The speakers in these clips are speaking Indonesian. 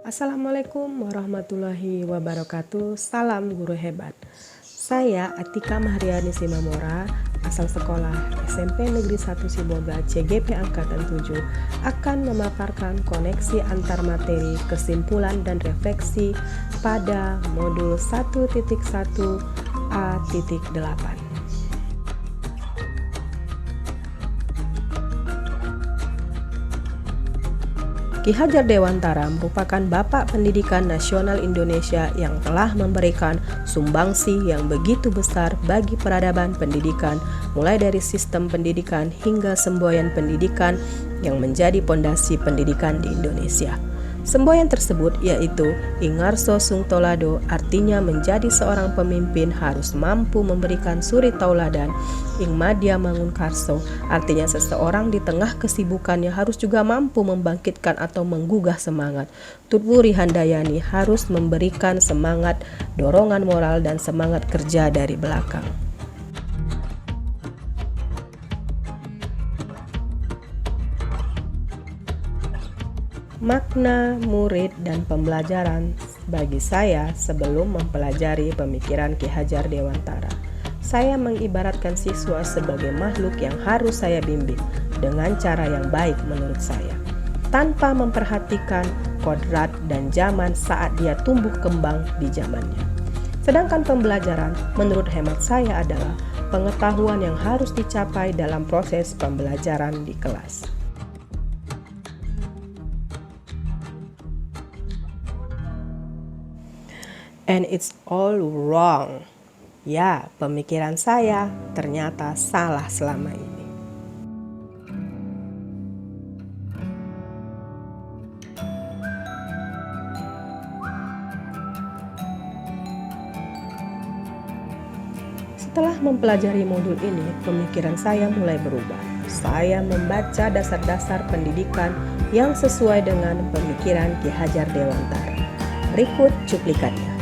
Assalamualaikum warahmatullahi wabarakatuh. Salam guru hebat. Saya Atika Mahriani Simamora, asal sekolah SMP Negeri 1 Sibolga CGP Angkatan 7, akan memaparkan koneksi antar materi, kesimpulan dan refleksi pada modul 1.1a.8. Ki Hajar Dewantara merupakan Bapak Pendidikan Nasional Indonesia yang telah memberikan sumbangsi yang begitu besar bagi peradaban pendidikan, mulai dari sistem pendidikan hingga semboyan pendidikan yang menjadi pondasi pendidikan di Indonesia. Semboyan tersebut yaitu Ingarso Sung Tolado, artinya menjadi seorang pemimpin harus mampu memberikan suri tauladan. Ing Madya Mangun Karso, artinya seseorang di tengah kesibukannya harus juga mampu membangkitkan atau menggugah semangat. Tutwuri Handayani harus memberikan semangat, dorongan moral dan semangat kerja dari belakang. Makna, murid, dan pembelajaran bagi saya sebelum mempelajari pemikiran Ki Hajar Dewantara. Saya mengibaratkan siswa sebagai makhluk yang harus saya bimbing dengan cara yang baik menurut saya, tanpa memperhatikan kodrat dan zaman saat dia tumbuh kembang di zamannya. Sedangkan pembelajaran menurut hemat saya adalah pengetahuan yang harus dicapai dalam proses pembelajaran di kelas. And it's all wrong. Ya, pemikiran saya ternyata salah selama ini. Setelah mempelajari modul ini, pemikiran saya mulai berubah. Saya membaca dasar-dasar pendidikan yang sesuai dengan pemikiran Ki Hajar Dewantara. Berikut cuplikannya.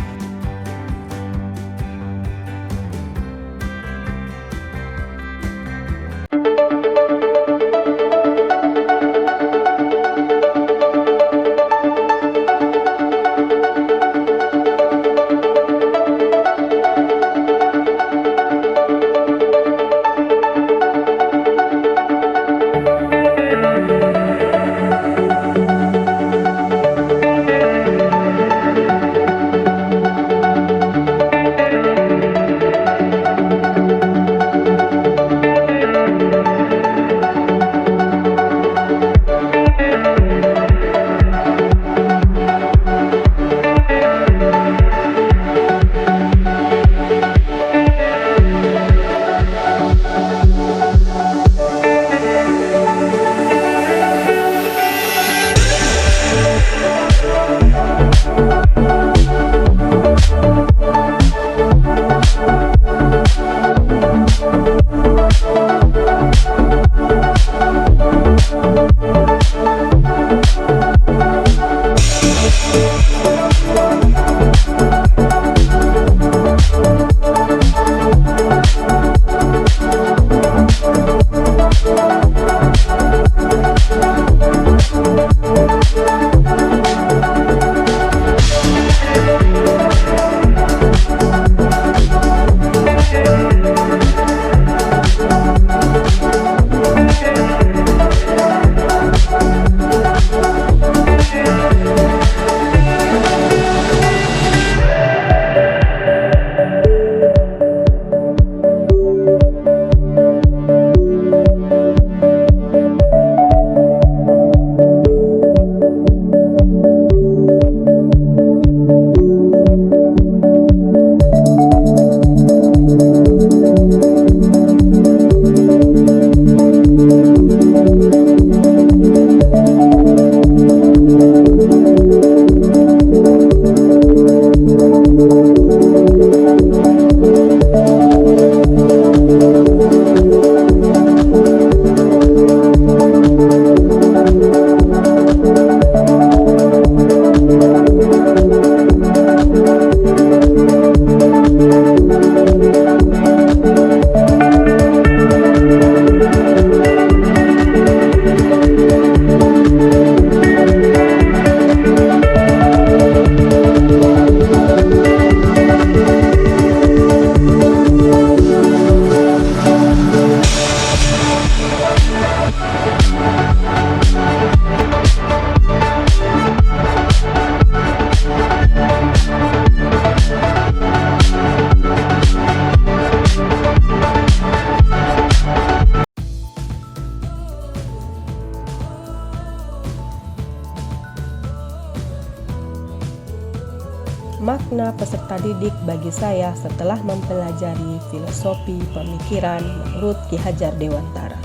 makna peserta didik bagi saya setelah mempelajari filosofi pemikiran menurut Ki Hajar Dewantara.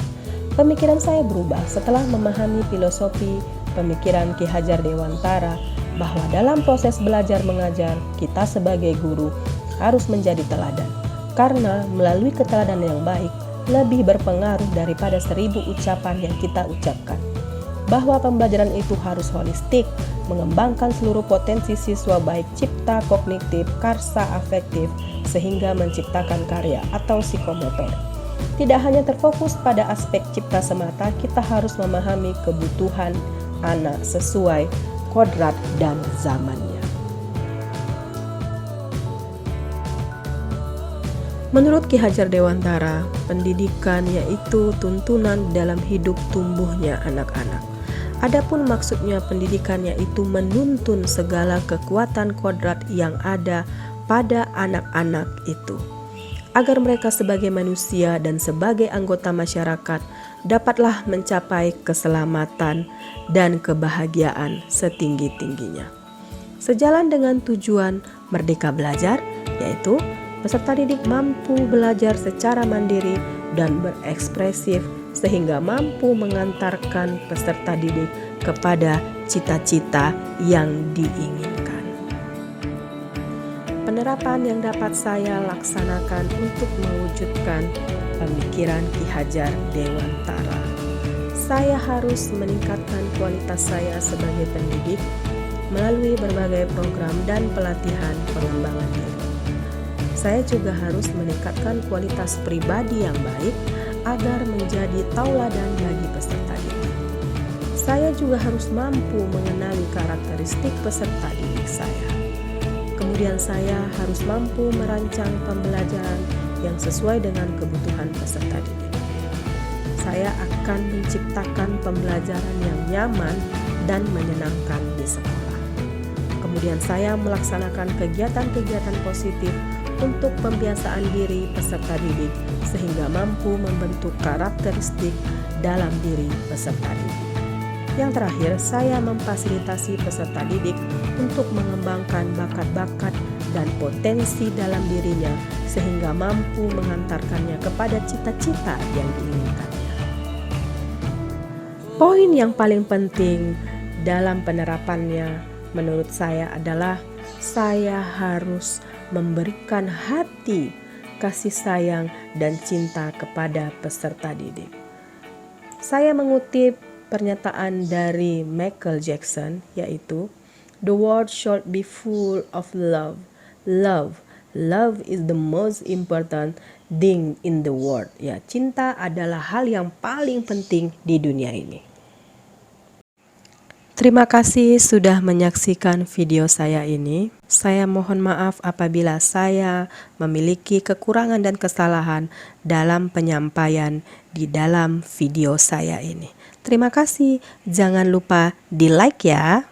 Pemikiran saya berubah setelah memahami filosofi pemikiran Ki Hajar Dewantara bahwa dalam proses belajar mengajar, kita sebagai guru harus menjadi teladan. Karena melalui keteladanan yang baik lebih berpengaruh daripada 1000 ucapan yang kita ucapkan. Bahwa pembelajaran itu harus holistik, mengembangkan seluruh potensi siswa baik cipta, kognitif, karsa, afektif, sehingga menciptakan karya atau psikomotor. Tidak hanya terfokus pada aspek cipta semata, kita harus memahami kebutuhan anak sesuai kodrat dan zamannya. Menurut Ki Hajar Dewantara, pendidikan yaitu tuntunan dalam hidup tumbuhnya anak-anak. Adapun maksudnya pendidikan yaitu menuntun segala kekuatan kodrat yang ada pada anak-anak itu, agar mereka sebagai manusia dan sebagai anggota masyarakat dapatlah mencapai keselamatan dan kebahagiaan setinggi-tingginya. Sejalan dengan tujuan Merdeka Belajar, yaitu peserta didik mampu belajar secara mandiri dan berekspresif sehingga mampu mengantarkan peserta didik kepada cita-cita yang diinginkan. Penerapan yang dapat saya laksanakan untuk mewujudkan pemikiran Ki Hajar Dewantara. Saya harus meningkatkan kualitas saya sebagai pendidik melalui berbagai program dan pelatihan pengembangan diri. Saya juga harus meningkatkan kualitas pribadi yang baik agar menjadi tauladan bagi peserta didik. Saya juga harus mampu mengenali karakteristik peserta didik saya. Kemudian saya harus mampu merancang pembelajaran yang sesuai dengan kebutuhan peserta didik. Saya akan menciptakan pembelajaran yang nyaman dan menyenangkan di sekolah. Kemudian saya melaksanakan kegiatan-kegiatan positif untuk pembiasaan diri peserta didik sehingga mampu membentuk karakteristik dalam diri peserta didik. Yang terakhir, saya memfasilitasi peserta didik untuk mengembangkan bakat-bakat dan potensi dalam dirinya sehingga mampu mengantarkannya kepada cita-cita yang diinginkannya. Poin yang paling penting dalam penerapannya menurut saya adalah saya harus memberikan hati, kasih sayang, dan cinta kepada peserta didik. Saya mengutip pernyataan dari Michael Jackson, yaitu "The world should be full of love. Love is the most important thing in the world." Ya, cinta adalah hal yang paling penting di dunia ini. Terima kasih sudah menyaksikan video saya ini. Saya mohon maaf apabila saya memiliki kekurangan dan kesalahan dalam penyampaian di dalam video saya ini. Terima kasih, jangan lupa di like ya.